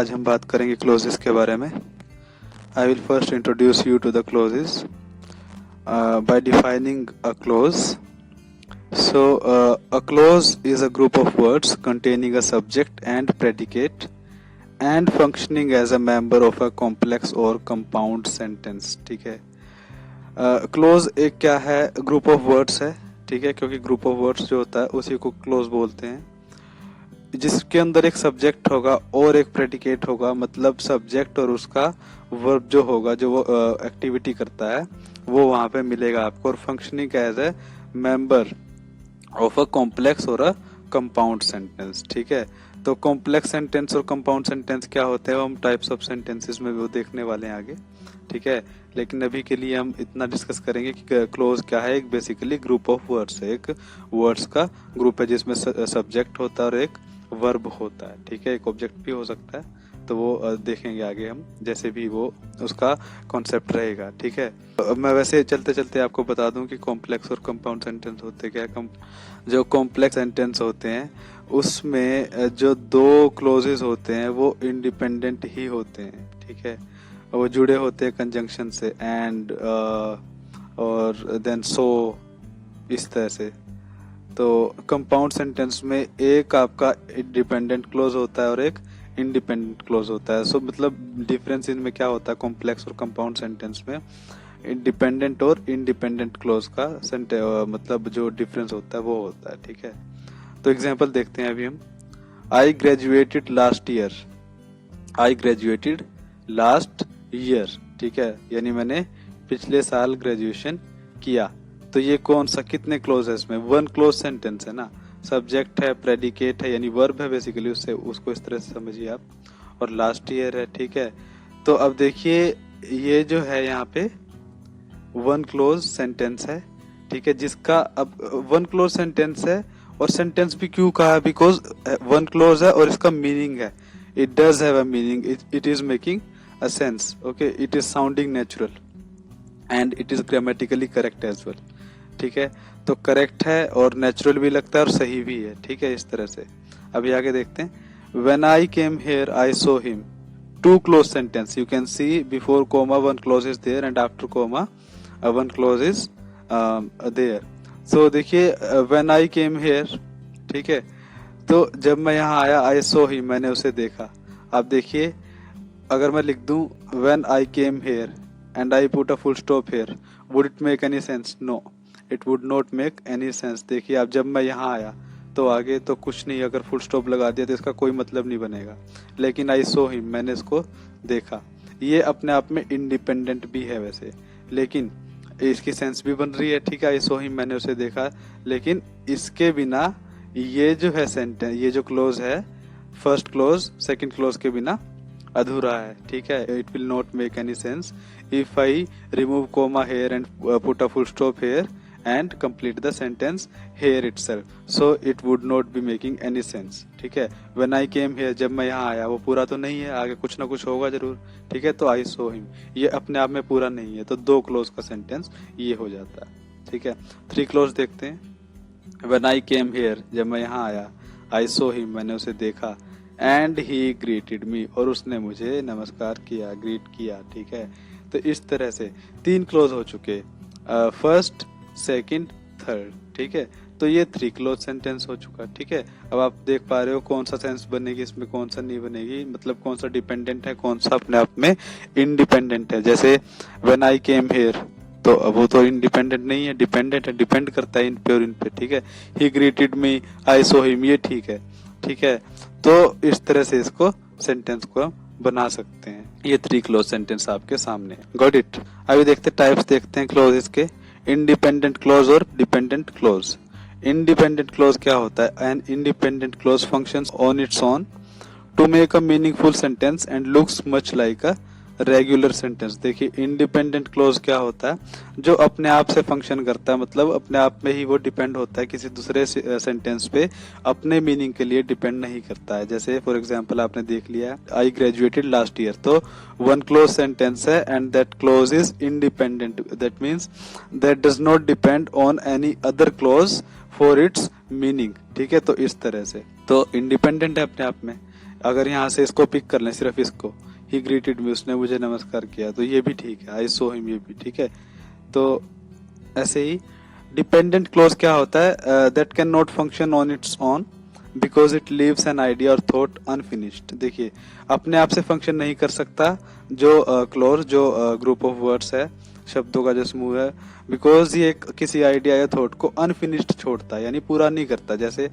आज हम बात करेंगे क्लोजेस के बारे में। I will first introduce you to the clauses by defining a clause. So, a clause is a group of words containing a subject and predicate and functioning as a member of a complex or compound sentence. ठीक है, close एक क्या है, group of words है। ठीक है, क्योंकि group of words जो होता है उसी को क्लोज बोलते हैं, जिसके अंदर एक सब्जेक्ट होगा और एक प्रेडिकेट होगा। मतलब सब्जेक्ट और उसका वर्ब जो होगा, जो वो एक्टिविटी करता है, वो वहां पे मिलेगा आपको। और functioning as a member of a complex और अ कंपाउंड सेंटेंस। ठीक है, तो कॉम्प्लेक्स सेंटेंस और कंपाउंड सेंटेंस क्या होते हैं, हम टाइप्स ऑफ सेंटेंसेस में वो देखने वाले हैं आगे। ठीक है, लेकिन अभी के लिए हम इतना डिस्कस करेंगे कि क्लोज क्या है। एक बेसिकली ग्रुप ऑफ वर्ड्स है, एक वर्ड्स का ग्रुप है जिसमें सब्जेक्ट होता है और एक वर्ब होता है। ठीक है, एक ऑब्जेक्ट भी हो सकता है, तो वो देखेंगे आगे हम, जैसे भी वो उसका कॉन्सेप्ट रहेगा। ठीक है, मैं वैसे चलते चलते आपको बता दूं कि कॉम्प्लेक्स और कंपाउंड सेंटेंस होते क्या। जो कॉम्प्लेक्स सेंटेंस होते हैं उसमें जो दो क्लोजेस होते हैं वो इंडिपेंडेंट ही होते हैं। ठीक है, वो जुड़े होते हैं कंजंक्शन से, एंड और देन सो, इस तरह से। तो कंपाउंड सेंटेंस में एक आपका डिपेंडेंट क्लोज होता है और एक इंडिपेंडेंट क्लोज होता है। सो मतलब डिफरेंस इनमें क्या होता है, कॉम्प्लेक्स और कंपाउंड सेंटेंस में डिपेंडेंट और इंडिपेंडेंट क्लोज का मतलब जो डिफरेंस होता है वो होता है। ठीक है, तो एग्जांपल देखते हैं अभी हम। I graduated last year, I graduated last year. ठीक है, यानी मैंने पिछले साल ग्रेजुएशन किया। तो ये कौन सा, कितने क्लोज है इसमें, वन क्लोज सेंटेंस है ना। सब्जेक्ट है, प्रेडिकेट है यानी वर्ब है बेसिकली, उससे उसको इस तरह से समझिए आप, और लास्ट ईयर है। ठीक है, तो अब देखिए ये जो है यहाँ पे वन क्लोज सेंटेंस है। ठीक है, जिसका अब वन क्लोज सेंटेंस है, और सेंटेंस भी क्यों कहा, बिकॉज वन क्लोज है और इसका मीनिंग है, it does have a meaning, it is making a sense. Okay, it is sounding natural and it is grammatically correct as well. ठीक है, तो करेक्ट है और नेचुरल भी लगता है और सही भी है। ठीक है, इस तरह से। अभी आगे देखते हैं। When I came here I saw him, two clause sentence, you can see before comma one clause is there and after comma one clause is there. So देखिए व्हेन आई केम हियर, ठीक है, तो जब मैं यहाँ आया, आई saw him, मैंने उसे देखा। आप देखिए अगर मैं लिख दूं when I came here and I put a full stop here, would it make any sense? No, it would not make any sense. देखिए अब जब मैं यहाँ आया तो आगे तो कुछ नहीं, अगर फुल स्टॉप लगा दिया तो इसका कोई मतलब नहीं बनेगा। लेकिन आई सो हिम, मैंने इसको देखा, ये अपने आप में इंडिपेंडेंट भी है वैसे, लेकिन इसकी सेंस भी बन रही है। ठीक है, आई सो हिम, मैंने उसे देखा, लेकिन इसके बिना ये जो है सेंटेंस, ये जो क्लोज है, फर्स्ट क्लोज सेकंड क्लोज के बिना अधूरा है। ठीक है, it will not make any sense if I remove comma here and put a full stop here and complete the sentence here itself, so it would not be making any sense. ठीक है, when I came here, जब मैं यहाँ आया, वो पूरा तो नहीं है, आगे कुछ ना कुछ होगा जरूर। ठीक है, तो I saw him, ये अपने आप में पूरा नहीं है, तो दो क्लोज का सेंटेंस ये हो जाता है। ठीक है, थ्री क्लोज देखते हैं। when I came here, जब मैं यहाँ आया, I saw him, मैंने उसे देखा, and he greeted me, और उसने मुझे नमस्कार किया, ग्रीट किया। ठीक है, तो इस तरह से तीन क्लोज हो चुके, फर्स्ट, सेकंड, थर्ड। ठीक है, तो ये थ्री क्लोज सेंटेंस हो चुका। ठीक है, अब आप देख पा रहे हो कौन सा सेंस बनेगी इसमें, कौन सा नहीं बनेगी, मतलब कौन सा डिपेंडेंट है, कौन सा अपने आप में इंडिपेंडेंट है। जैसे व्हेन आई केम हियर, तो अब वो तो इंडिपेंडेंट नहीं है, डिपेंडेंट है, डिपेंड करता है इन पे और इन पे। ठीक है, ही ग्रीटेड मी, आई सो हिम, ये ठीक है। ठीक है, तो इस तरह से इसको सेंटेंस को बना सकते हैं। ये थ्री क्लोज सेंटेंस आपके सामने है। Got it. अभी देखते टाइप्स देखते हैं क्लोजेस के, इंडिपेंडेंट क्लोज और डिपेंडेंट क्लोज। इंडिपेंडेंट क्लोज क्या होता है? An independent clause functions on its own to make a meaningful sentence and looks much like a regular sentence. देखिए इंडिपेंडेंट क्लोज क्या होता है, जो अपने आप से फंक्शन करता है, मतलब अपने आप में ही वो डिपेंड होता है, किसी दूसरे सेंटेंस पे अपने मीनिंग के लिए डिपेंड नहीं करता है। जैसे फॉर एग्जांपल आपने देख लिया आई ग्रेजुएटेड लास्ट ईयर, तो वन क्लोज सेंटेंस है and that close is independent, that means that does not depend on any other close for its meaning. ठीक है, तो इस तरह से तो इंडिपेंडेंट है अपने आप में। अगर यहाँ से इसको पिक कर लें, सिर्फ इसको, ही ग्रीटेड मी, उसने मुझे नमस्कार किया, तो ये भी ठीक है, आई सो हिम, ये भी ठीक है। तो ऐसे ही डिपेंडेंट क्लोज क्या होता है, that can not function on its own because it leaves an idea और थॉट अनफिनिश्ड। देखिए, अपने आप से फंक्शन नहीं कर सकता जो क्लोज, जो ग्रुप ऑफ वर्ड्स है, शब्दों का जो समूह है, बिकॉज ये किसी आइडिया या थॉट को अनफिनिश्ड छोड़ता है, यानी पूरा नहीं करता। जैसे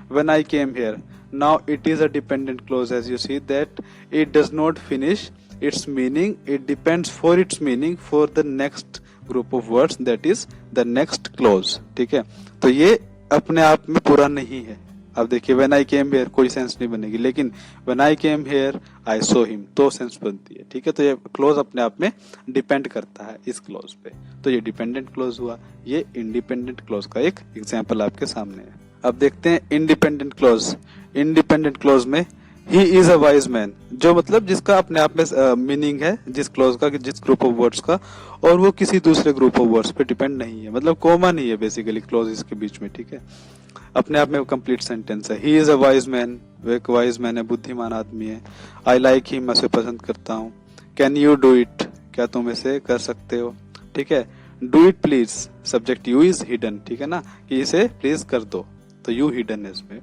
when I came here, now it is a dependent clause, as you see that it does not finish its meaning, it depends for its meaning for the next group of words, that is the next clause। ठीक है, तो ये अपने आप में पूरा नहीं है। अब देखिए when I came here कोई सेंस नहीं बनेगी, लेकिन when I came here I saw him तो सेंस बनती है। ठीक है, तो ये क्लोज अपने आप में डिपेंड करता है इस क्लोज पे, तो ये डिपेंडेंट क्लोज हुआ। ये इंडिपेंडेंट क्लोज का एक एग्जाम्पल आपके सामने है। अब देखते हैं इंडिपेंडेंट क्लोज। इंडिपेंडेंट क्लोज में ही इज अ वाइज मैन, जो मतलब जिसका अपने आप में मीनिंग है, जिस क्लोज का, जिस ग्रुप ऑफ वर्ड्स का, और वो किसी दूसरे ग्रुप ऑफ वर्ड्स पे डिपेंड नहीं है, मतलब कॉमा नहीं है बेसिकली क्लोजेस के बीच में। ठीक है, अपने आप में वो कंप्लीट सेंटेंस है। ही इज अ वाइज मैन, वो एक वाइज मैन है, बुद्धिमान आदमी है। आई लाइक हिम, मैं उसे पसंद करता हूँ। कैन यू डू इट, क्या तुम इसे कर सकते हो। ठीक है, do it please, subject you is hidden, ठीक है ना, कि इसे प्लीज कर दो, तो यू हिडन है इसमें,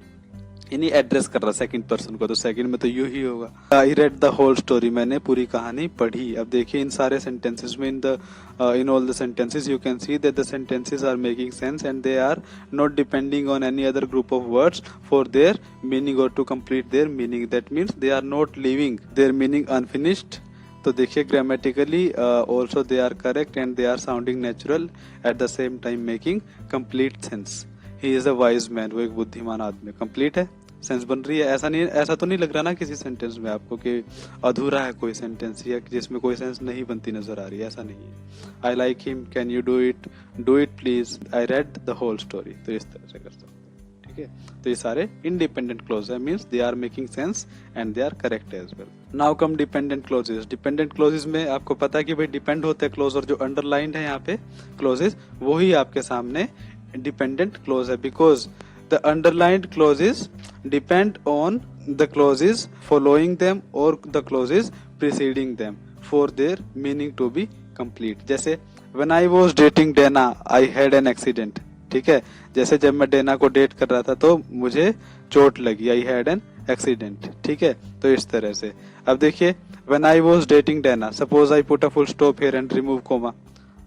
इन्हीं एड्रेस कर रहा सेकंड पर्सन को, तो सेकंड में तो यू ही होगा। I read the whole story, मैंने पूरी कहानी पढ़ी। अब देखिए इन सारे सेंटेंसेस में, in all the sentences you can see that the sentences are making sense and they are not depending on any other group of words for their meaning और to complete their meaning. That means they are not living their meaning unfinished. तो देखिए grammatically also they are correct and they are sounding natural at the same time making complete sense. He is a wise man, वो एक बुद्धिमान आदमी, complete है, sense बन रही है। ऐसा तो नहीं लग रहा ना किसी सेंटेंस में आपको कि अधूरा है कोई सेंटेंस या जिसमें कोई सेंस नहीं बनती नजर आ रही है, ऐसा नहीं है। I like him, can you do it please, I read the whole story, तो इस तरह से कर सकते हैं। ठीक है, तो ये सारे इंडिपेंडेंट क्लोज है, means they are making sense and they are correct as well. Now come dependent clauses. Dependent clauses में आपको पता है कि भाई डिपेंड होते हैं क्लोज, और जो अंडरलाइंड है यहाँ पे क्लोजेस, वो ही आपके सामने डिपेंडेंट क्लोज है, because the underlined clauses depend on the clauses following them or the clauses preceding them for their meaning to be complete। जैसे when I was dating Dana I had an accident। ठीक है, जैसे जब मैं Dana को date कर रहा था तो मुझे चोट लगी, I had an accident। ठीक है, तो इस तरह से। अब देखिए when I was dating Dana, suppose I put a full stop here and remove comma,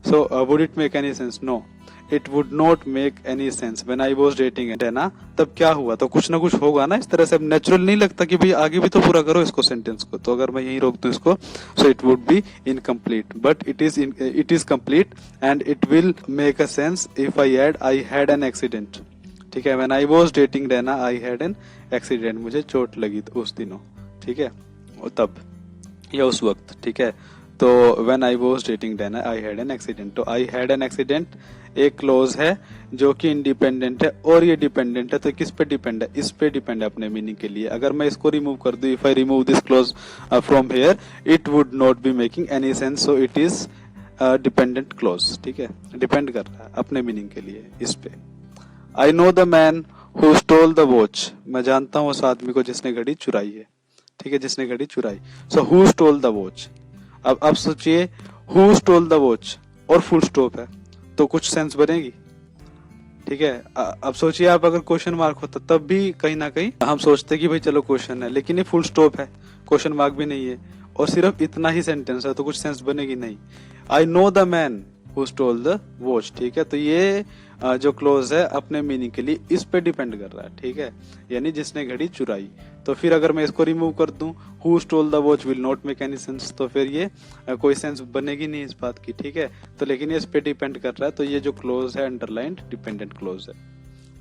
so would it make any sense? No, it would not make any sense। when I was dating Dana, तब क्या हुआ, तो कुछ ना कुछ होगा ना इस तरह से। अब नेचुरल नहीं लगता कि भाई आगे भी तो पूरा करो इसको सेंटेंस को, तो अगर मैं यहीं रोक दूं इसको, so it would be incomplete, but it is complete and it will make a sense if I add I had an accident। ठीक है, when I was dating Dana I had an accident, मुझे चोट लगी उस दिनों। ठीक है, और तब या उस वक्त। ठीक है, तो when I was dating Dana I had an accident, तो I had an accident एक क्लोज है जो कि इंडिपेंडेंट है, और ये डिपेंडेंट है, तो किस पे डिपेंड है, इस पे डिपेंड है अपने मीनिंग के लिए। अगर मैं इसको रिमूव कर दूं, if I remove this close from here, it would not be making any sense, so it is dependent clause. ठीक है, डिपेंड कर रहा है अपने मीनिंग के लिए इस पे। I know the man who stole the watch, मैं जानता हूँ उस आदमी को जिसने घड़ी चुराई है। ठीक है, जिसने घड़ी चुराई, so who stole the watch. अब सोचिए हु स्टोल द वॉच और फुल स्टॉप है, तो कुछ सेंस बनेगी। ठीक है, अब सोचिए आप अगर क्वेश्चन मार्क होता तब भी कहीं ना कहीं हम सोचते कि भाई चलो क्वेश्चन है, लेकिन ये फुल स्टॉप है, क्वेश्चन मार्क भी नहीं है, और सिर्फ इतना ही सेंटेंस है, तो कुछ सेंस बनेगी नहीं। I know the man who stole the watch. ठीक है, तो ये जो क्लोज है अपने मीनिंग के लिए इस पे डिपेंड कर रहा है। ठीक है, यानी जिसने घड़ी चुराई। तो फिर अगर मैं इसको रिमूव कर दूं, who stole the watch will not make any sense, तो फिर ये कोई सेंस बनेगी नहीं इस बात की। ठीक है, तो लेकिन ये इस पे डिपेंड कर रहा है, तो ये जो क्लोज है अंडरलाइंड डिपेंडेंट क्लोज है।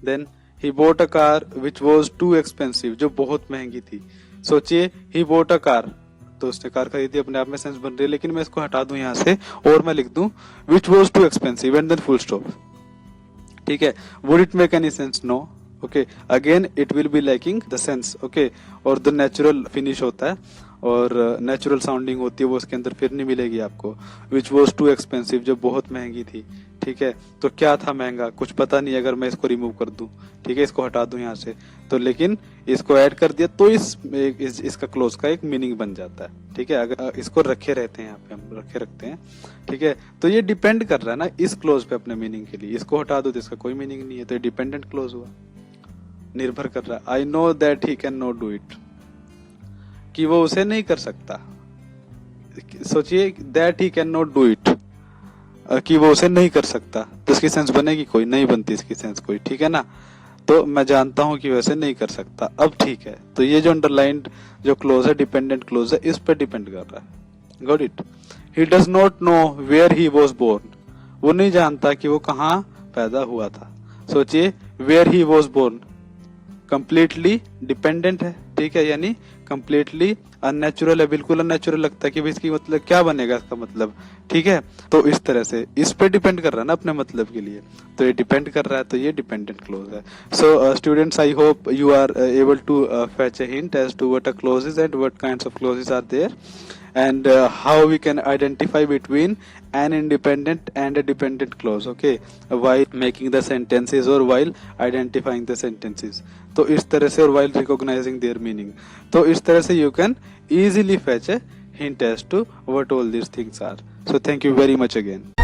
Then he bought a car which was too expensive, जो बहुत महंगी थी। सोचिए ही बोट अ कार, तो उसने कार खरीदी, अपने आप में सेंस बन रही है, लेकिन मैं इसको हटा दूं यहाँ से और मैं लिख दूं which was too expensive and then full stop. ठीक है, would it make any sense? No. Okay, again it will be lacking the sense. Okay, और द नेचुरल फिनिश होता है और नेचुरल साउंडिंग होती है, वो उसके अंदर फिर नहीं मिलेगी आपको। विच वॉज टू एक्सपेंसिव, जो बहुत महंगी थी। ठीक ठीक है। तो क्या था महंगा, कुछ पता नहीं, अगर मैं इसको रिमूव कर दूं, ठीक है, इसको हटा दूं यहाँ से, तो लेकिन इसको ऐड कर दिया तो इसका क्लोज का एक मीनिंग बन जाता है, ठीक है। अगर इसको रखे रहते हैं, यहाँ पे हम रखे रखते हैं, ठीक है, तो ये डिपेंड कर रहा है ना इस क्लोज पे अपने मीनिंग के लिए। इसको हटा दो तो इसका कोई मीनिंग नहीं है, तो ये डिपेंडेंट क्लोज हुआ, निर्भर कर रहा है। I know that he can not do it, कि वो उसे नहीं कर सकता। सोचिए that he can not do it, कि वो उसे नहीं कर सकता, तो इसकी सेंस बनेगी कोई नहीं बनती, इसकी सेंस कोई, ठीक है ना। तो मैं जानता हूं कि वैसे नहीं कर सकता, अब ठीक है। तो ये जो अंडरलाइंड जो क्लोज है, डिपेंडेंट क्लोज है, इस पर डिपेंड कर रहा है। Got it. He does not know where he was born, वो नहीं जानता कि वो कहाँ पैदा हुआ था। सोचिए where he was born completely dependent है, ठीक है, यानी कंप्लीटली अननेचुरल है, बिल्कुल अननेचुरल लगता है कि भाई इसकी मतलब क्या बनेगा इसका मतलब, ठीक है। तो इस तरह से इस पे डिपेंड कर रहा है ना अपने मतलब के लिए, तो ये डिपेंड कर रहा है, तो ये डिपेंडेंट क्लोज है। So students, I hope you are able to fetch a hint as to what a clause is and what kinds of clauses are there, and how we can identify between an independent and a dependent clause, okay, while making the sentences or while identifying the sentences। तो इस तरह से, और while recognizing their meaning, तो इस तरह से you can easily fetch a hint as to what all these things are। So thank you very much again।